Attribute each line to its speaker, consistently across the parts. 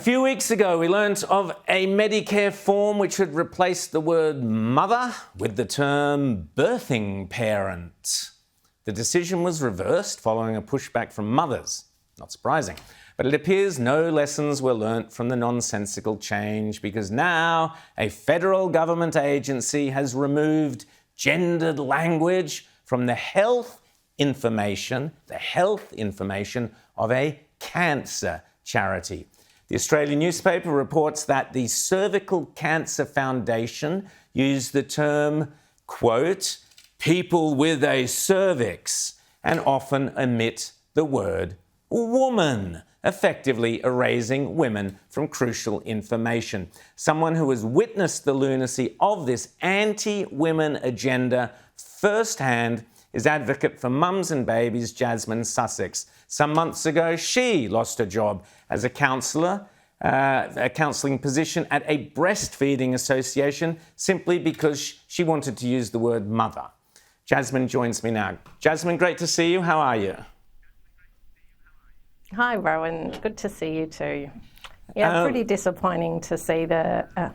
Speaker 1: A few weeks ago, we learnt of a Medicare form which would replace the word mother with the term birthing parent. The decision was reversed following a pushback from mothers. Not surprising. But it appears no lessons were learnt from the nonsensical change, because now a federal government agency has removed gendered language from the health information of a cancer charity. The Australian newspaper reports that the Cervical Cancer Foundation used the term, quote, people with a cervix, and often omit the word woman, effectively erasing women from crucial information. Someone who has witnessed the lunacy of this anti-women agenda firsthand is advocate for mums and babies, Jasmine Sussex. Some months ago, she lost her job as a counsellor, a counselling position at a breastfeeding association, simply because she wanted to use the word mother. Jasmine joins me now. Jasmine, great to see you. How are you?
Speaker 2: Hi, Rowan. Good to see you too. Yeah, pretty disappointing to see the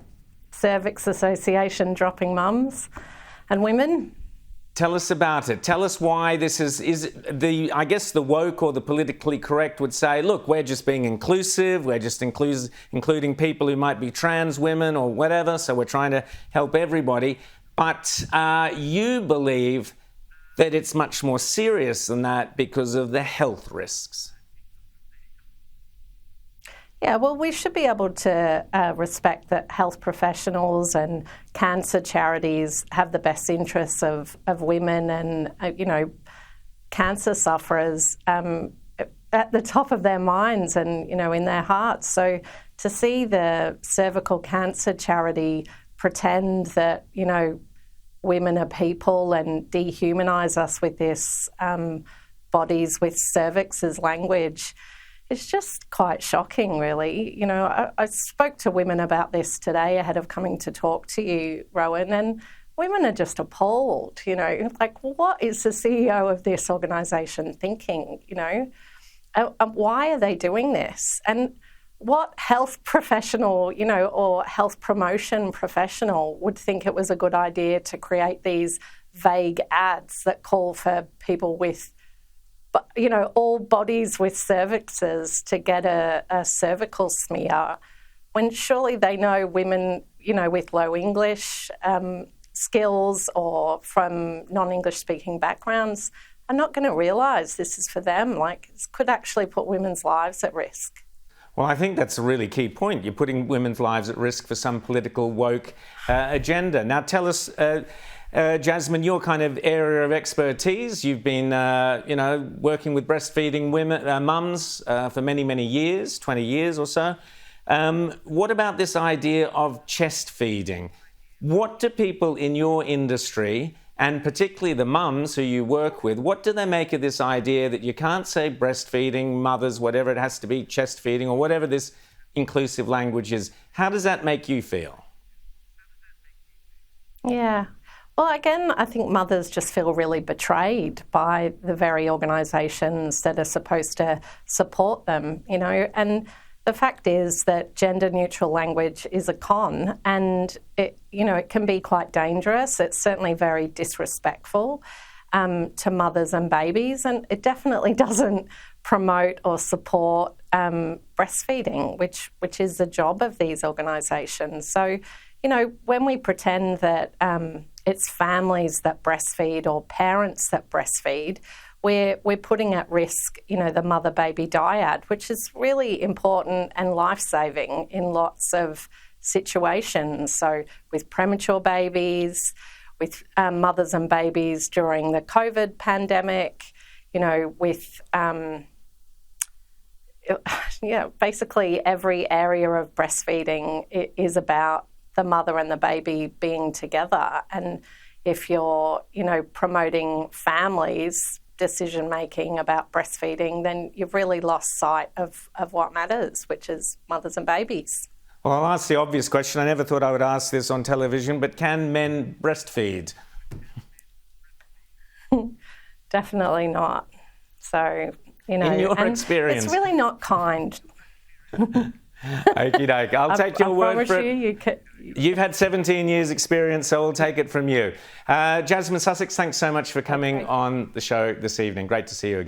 Speaker 2: Cervix Association dropping mums and women.
Speaker 1: Tell us about it. Tell us why this is I guess the woke or the politically correct would say, look, we're just being inclusive, we're just including people who might be trans women or whatever, so we're trying to help everybody. But you believe that it's much more serious than that because of the health risks.
Speaker 2: Yeah, well, we should be able to respect that health professionals and cancer charities have the best interests of women and, cancer sufferers at the top of their minds and, in their hearts. So to see the Cervical Cancer Charity pretend that, women are people and dehumanise us with this bodies with cervixes language, it's just quite shocking, really. I spoke to women about this today ahead of coming to talk to you, Rowan, and women are just appalled, what is the CEO of this organisation thinking, why are they doing this? And what health professional, or health promotion professional would think it was a good idea to create these vague ads that call for people with all bodies with cervixes to get a cervical smear, when surely they know women, with low English skills or from non-English speaking backgrounds are not going to realise this is for them. This could actually put women's lives at risk.
Speaker 1: Well, I think that's a really key point. You're putting women's lives at risk for some political woke agenda. Now tell us, Jasmine, your kind of area of expertise. You've been, working with breastfeeding women, mums for many, many years, 20 years or so. What about this idea of chest feeding? What do people in your industry, and particularly the mums who you work with, what do they make of this idea that you can't say breastfeeding, mothers, whatever, it has to be chest feeding or whatever this inclusive language is? How does that make you feel?
Speaker 2: Yeah. Well, again, I think mothers just feel really betrayed by the very organisations that are supposed to support them, and the fact is that gender-neutral language is a con, and it can be quite dangerous. It's certainly very disrespectful to mothers and babies, and it definitely doesn't promote or support breastfeeding, which is the job of these organisations. So, when we pretend that it's families that breastfeed or parents that breastfeed, we're putting at risk, the mother-baby dyad, which is really important and life-saving in lots of situations. So with premature babies, with mothers and babies during the COVID pandemic, with basically every area of breastfeeding is about the mother and the baby being together. And if you're, promoting families' decision-making about breastfeeding, then you've really lost sight of what matters, which is mothers and babies.
Speaker 1: Well, I'll ask the obvious question. I never thought I would ask this on television, but can men breastfeed?
Speaker 2: Definitely not. So,
Speaker 1: in your experience,
Speaker 2: it's really not kind.
Speaker 1: Okie doke. I'll take your word for it.
Speaker 2: You
Speaker 1: You've had 17 years experience, so we'll take it from you. Jasmine Sussex, thanks so much for coming on the show this evening. Great to see you again.